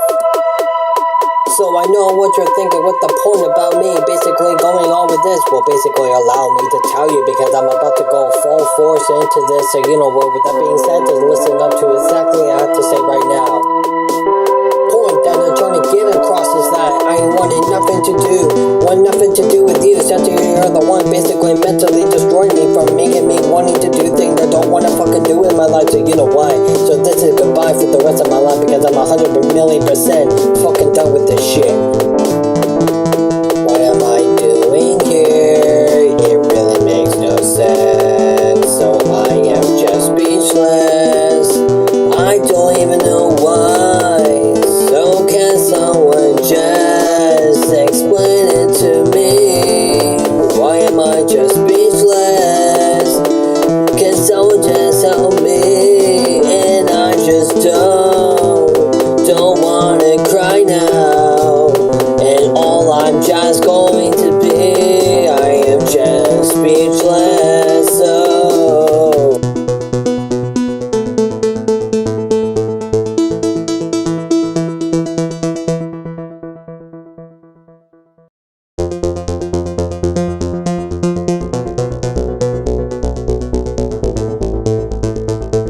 So I know what you're thinking, what the point about me basically going on with this? Well, basically allow me to tell you, because I'm about to go full force into this. So you know what, with that being said, just listen up to exactly what I have to say right now. Point that I'm trying to get across is that I wanted nothing to do with you, since you're the one basically mentally destroying me from making me wanting to do things I don't want to fucking do in my life. So you know why? So this is goodbye for the rest of my life, because I'm 100,000,000% fucking done with this shit. What am I doing here? It really makes no sense. So I am just speechless. I don't even know why. So can someone just explain it to me? Why am I just speechless? Can someone just help me? And I just don't wanna cry now. And all I'm just going to be, I am just speechless. So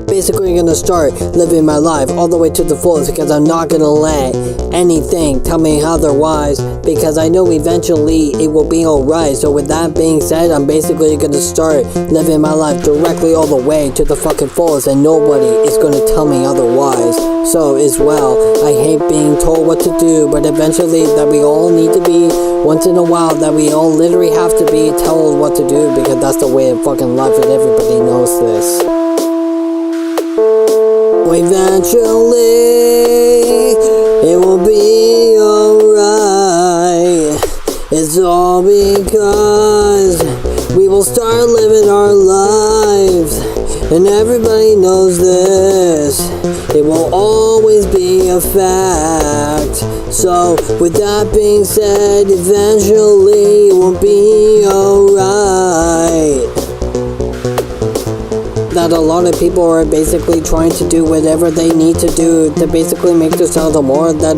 basically gonna start living my life all the way to the fullest, because I'm not gonna let anything tell me otherwise, because I know eventually it will be alright. So with that being said, I'm basically gonna start living my life directly all the way to the fucking fullest, and nobody is gonna tell me otherwise. So as well, I hate being told what to do, but eventually that we all need to be, once in a while, that we all literally have to be told what to do, because that's the way of fucking life, and everybody knows this. Eventually, it will be alright. It's all because we will start living our lives, and everybody knows this. It will always be a fact. So, with that being said, eventually it will be alright. That a lot of people are basically trying to do whatever they need to do to basically make themselves a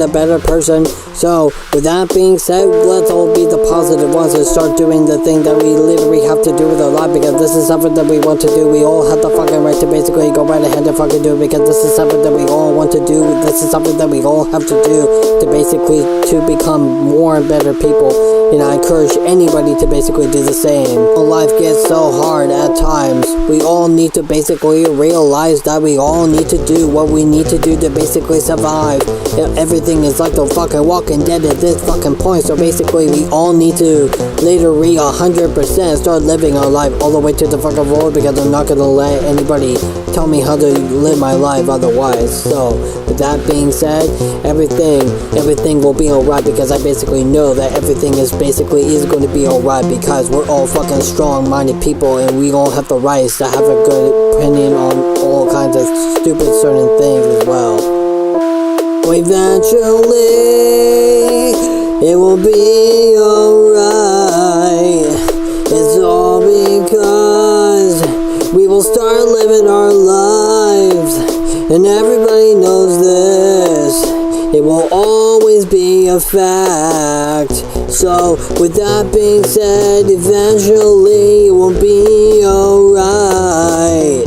better person. So, with that being said, let's all be the positive ones and start doing the thing that we literally have to do with our life, because this is something that we want to do. We all have the fucking right to basically go right ahead and fucking do it, because this is something that we all want to do. This is something that we all have to do to basically to become more and better people. And I encourage anybody to basically do the same. Life gets so hard at times. We all need to basically realize that we all need to do what we need to do to basically survive. Everything is like the fucking Walking Dead at this fucking point. So basically we all need to literally 100% start living our life all the way to the fucking road, because I'm not gonna let anybody tell me how to live my life otherwise. So with that being said, everything will be alright, because I basically know that everything is going to be alright, because we're all fucking strong-minded people, and we all have the rights to have a good opinion on all kinds of stupid certain things as well. Eventually, it will be alright. It's all because we will start living our lives, and everybody knows this. It will always be a fact. So, with that being said, eventually it will be alright.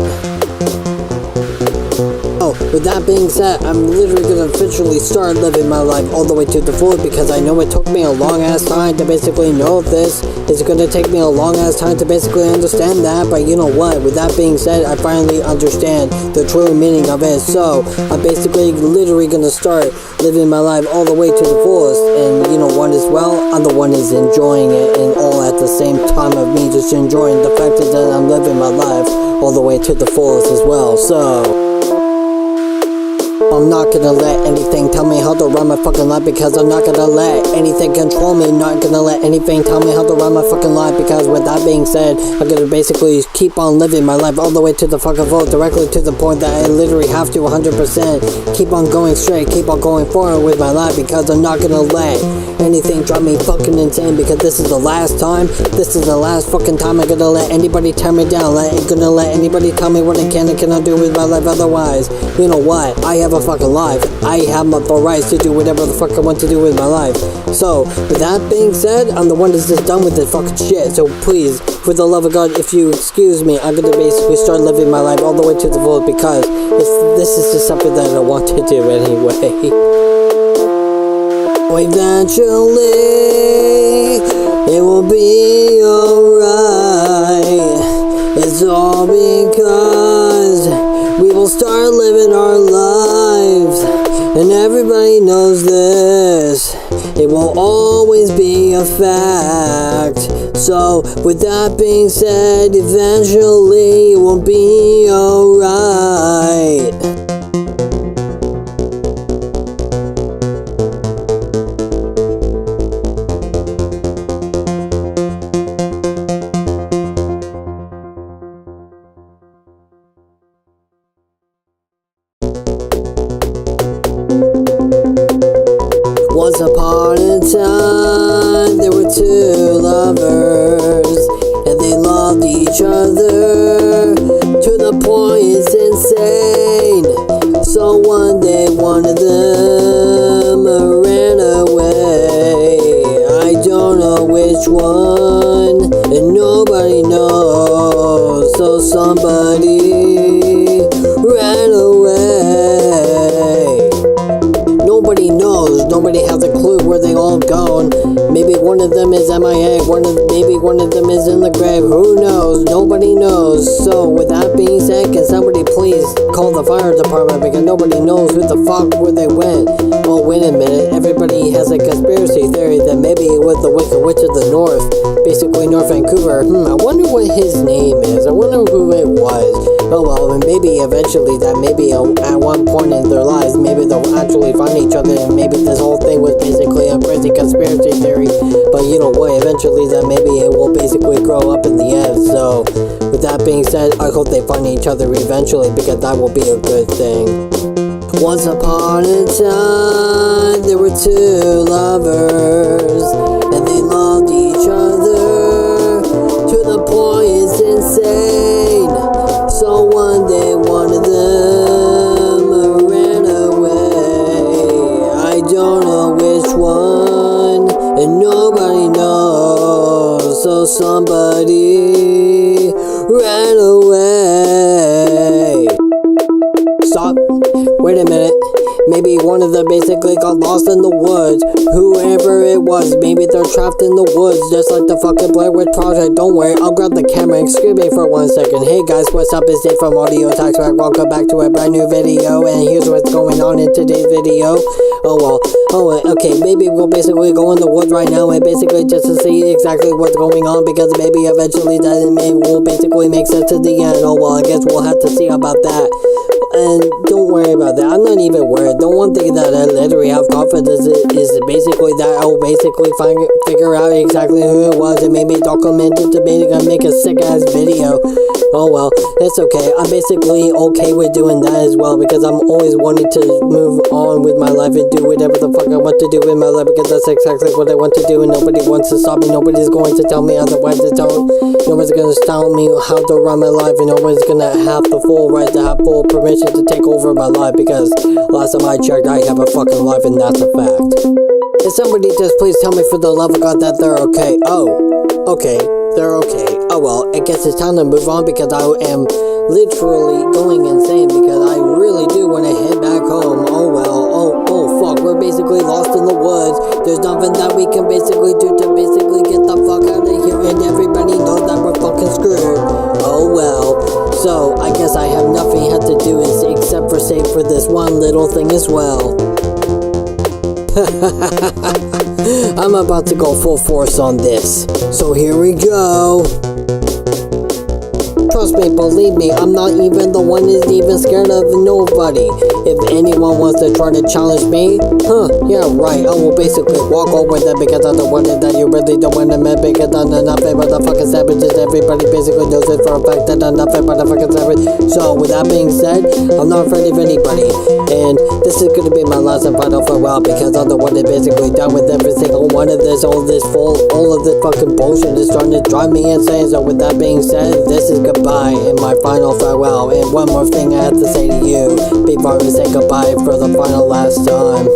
Oh, with that being said, I'm literally gonna officially start living my life all the way to the fullest, because I know it took me a long ass time to basically know this. It's gonna take me a long ass time to basically understand that, but you know what? With that being said, I finally understand the true meaning of it. So, I'm basically literally gonna start living my life all the way to the fullest, and you know what as well? I'm the one is enjoying it, and all at the same time of me just enjoying the fact that I'm living my life all the way to the fullest as well. So I'm not gonna let anything tell me how to run my fucking life, because I'm not gonna let anything control me. Not gonna let anything tell me how to run my fucking life, because with that being said, I'm gonna basically keep on living my life all the way to the fucking vote, directly to the point that I literally have to 100% keep on going straight, keep on going forward with my life, because I'm not gonna let anything drive me fucking insane, because this is the last time, this is the last fucking time I'm gonna let anybody tear me down, gonna let anybody tell me what I can and cannot do with my life. Otherwise, you know what, I have a fucking life, I have the rights to do whatever the fuck I want to do with my life. So, with that being said, I'm the one that's just done with this fucking shit, so please, for the love of God, if you excuse me, I'm gonna basically start living my life all the way to the full, because this is just something that I want to do anyway. Eventually, it will be alright. It's all because we will start living our lives, and everybody knows this. It will always be a fact. So, with that being said, eventually it will be alright. Once upon a time, there were two lovers, and they loved each other to the point it's insane. So one day, one of them ran away. I don't know which one, and nobody knows. So somebody ran away. Nobody knows, nobody has a clue where they all gone. Maybe one of them is MIA, maybe one of them is in the grave, who knows, nobody knows. So with that being said, can somebody please call the fire department, because nobody knows who the fuck where they went. Oh wait a minute, everybody has a conspiracy theory that maybe it was the Wicked Witch of the North, basically North Vancouver. I wonder what his name is, I wonder who it was. Oh well, and maybe eventually that maybe at one point in their lives, maybe they'll actually find each other, and maybe this whole thing was basically a crazy conspiracy theory. But you know what, eventually that maybe it will basically grow up in the end. So with that being said, I hope they find each other eventually, because that will be a good thing. Once upon a time, there were two lovers, and they loved each other to the point it's insane. So one day, one of them ran away. I don't know which one, and nobody knows. So somebody ran away. Stop. Wait a minute. Maybe one of them basically got lost in the woods. Whoever it was, maybe they're trapped in the woods, just like the fucking Blair Witch Project. Don't worry, I'll grab the camera and excuse me for 1 second. Hey guys, what's up? It's Dave from Attacksback. Welcome back to a brand new video, and here's what's going on in today's video. Okay, maybe we'll basically go in the woods right now, and basically just to see exactly what's going on, because maybe eventually that will basically make sense to the end. Oh well, I guess we'll have to see about that. And don't worry about that, I'm not even worried. The one thing that I literally have confidence is basically that I'll basically figure out exactly who it was, and maybe document it to make a sick ass video. Oh well, it's okay. I'm basically okay with doing that as well, because I'm always wanting to move on with my life and do whatever the fuck I want to do in my life, because that's exactly what I want to do, and nobody wants to stop me. Nobody's going to tell me otherwise. Nobody's going to tell me how to run my life, and nobody's going to have the full right to have full permission to take over my life, because last time I checked, I have a fucking life, and that's a fact. Can somebody just please tell me for the love of God that they're okay? Oh, okay, they're okay. Oh well, I guess it's time to move on, because I am literally going insane, because I really do want to head back home. Oh well, oh fuck, we're basically lost in the woods. There's nothing that we can basically do to basically get the fuck out of here, and everybody knows that we're fucking screwed. Oh well, so I guess I have nothing had to do except for save for this one little thing as well. I'm about to go full force on this, so here we go. Trust me, believe me, I'm not even the one who's even scared of nobody. If anyone wants to try to challenge me, yeah, right, I will basically walk over them because I'm the one that you really don't want to admit, because I'm nothing but the fucking savages. Everybody basically knows it for a fact that I'm nothing but a fucking savage. So with that being said, I'm not afraid of anybody, and this is gonna be my last and final farewell, because I'm the one that basically done with every single one of this. All of this fucking bullshit is starting to drive me insane. So with that being said, this is goodbye and my final farewell. And one more thing I have to say to you before we say goodbye for the final last time.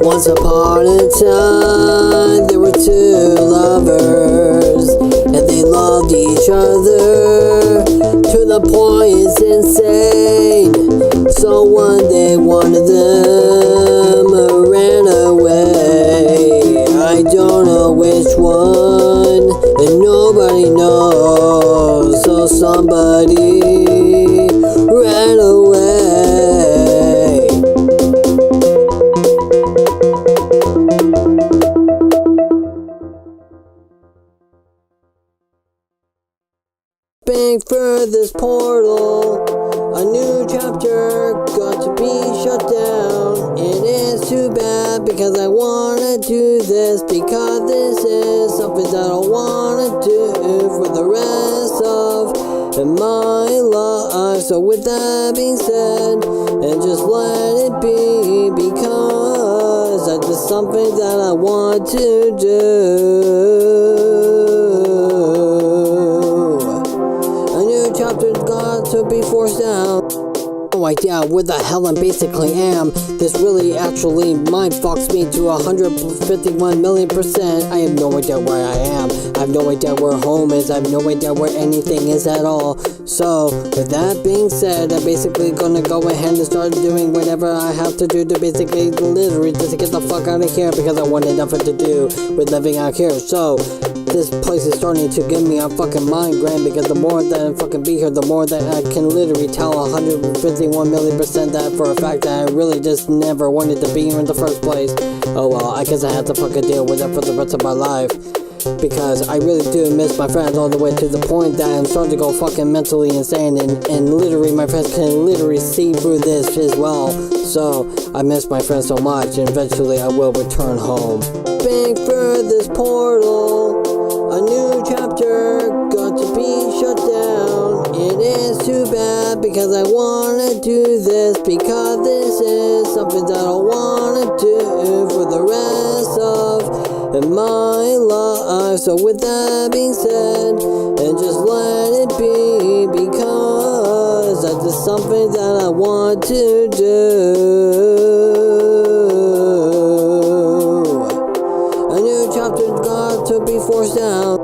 Once upon a time, there were two lovers, and they loved each other to the point it's insane. So one day one of them ran away. I don't know which one, and nobody knows. So somebody ran away. Bang for this portal, a new chapter got to be shut down. It is too bad because I wanna do this, because this is something that I wanna do for the rest of my life. So with that being said, and just let it be, because that's just something that I want to do. Chapter's got to be forced down. No idea where the hell I basically am. This really actually mind fucks me to 151 million%. I have no idea where I am. I have no idea where home is. I have no idea where anything is at all. So with that being said, I'm basically gonna go ahead and start doing whatever I have to do to basically literally just get the fuck out of here, because I want nothing to do with living out here. So this place is starting to give me a fucking migraine, because the more that I fucking be here, the more that I can literally tell 151 million% that for a fact that I really just never wanted to be here in the first place. Oh well, I guess I have to fucking deal with it for the rest of my life, because I really do miss my friends all the way to the point that I'm starting to go fucking mentally insane, and literally my friends can literally see through this as well. So I miss my friends so much, and eventually I will return home. Bang for this portal, a new chapter got to be shut down. It is too bad because I wanna do this, because this is something that I wanna do for the rest of my life. So with that being said, and just let it be, because that's just something that I want to do. A new chapter's got to be forced down.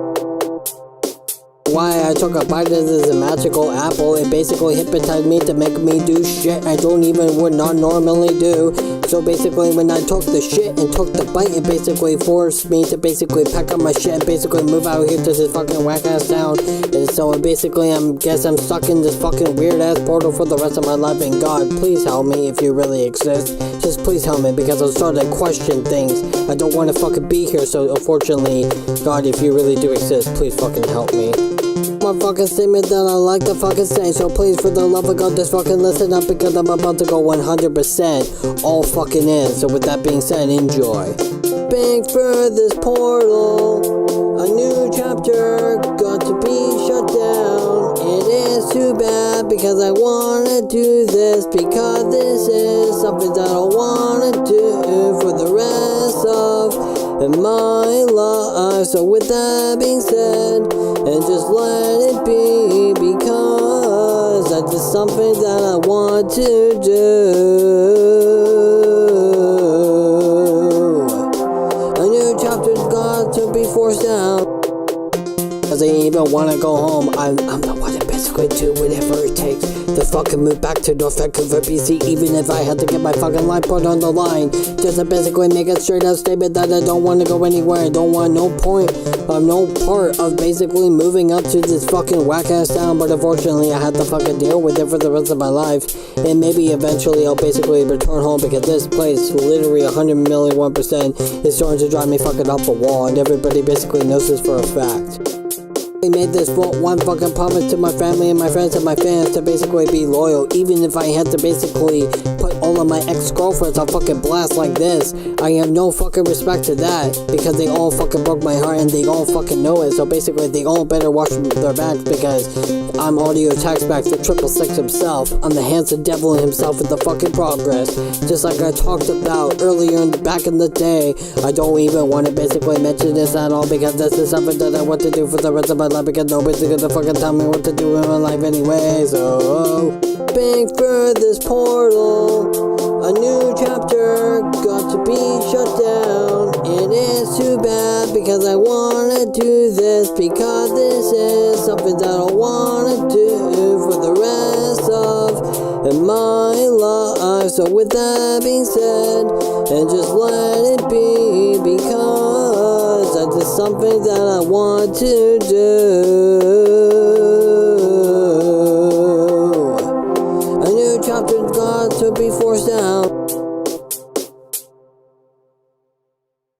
Why I took a bite of this magical apple, it basically hypnotized me to make me do shit I would not normally do. So basically when I took the shit and took the bite, it basically forced me to basically pack up my shit and basically move out here to this fucking whack ass town. And so basically I'm stuck in this fucking weird ass portal for the rest of my life. And God, please help me if you really exist. Just please help me, because I'm starting to question things. I don't want to fucking be here, so unfortunately, God, if you really do exist, please fucking help me. My fucking statement that I like to fucking say, so please, for the love of God, just fucking listen up, because I'm about to go 100% all fucking in. So with that being said, enjoy. Bang for this portal, a new chapter got to be shut down. It is too bad because I wanna do this, because this is something that I wanna do for the rest of my life. So with that being said, and just let it be, because that's just something that I want to do. A new chapter's got to be forced down. Cause I even wanna go home. I'm the one that basically do whatever it takes to fucking move back to North Vancouver, BC, even if I had to get my fucking life put on the line, just to basically make a straight up statement that I don't want to go anywhere. I don't want no part of basically moving up to this fucking whack ass town. But unfortunately I had to fucking deal with it for the rest of my life, and maybe eventually I'll basically return home, because this place literally 100,000,001% is starting to drive me fucking up the wall, and everybody basically knows this for a fact. I made this one fucking promise to my family and my friends and my fans to basically be loyal, even if I had to basically put all of my ex-girlfriends on fucking blast like this. I have no fucking respect to that, because they all fucking broke my heart and they all fucking know it, so basically they all better watch their backs, because I'm Audio Attacksback, the 666 himself. I'm the handsome devil himself with the fucking progress. Just like I talked about earlier back in the day, I don't even want to basically mention this at all, because this is something that I want to do for the rest of my life, because nobody's gonna fucking tell me what to do in my life anyway. So bang for this portal, a new chapter got to be shut down. It is too bad, because I wanna do this, because this is something that I wanna do for the rest of my life. So with that being said, and just let it be, because that is something that I want to do.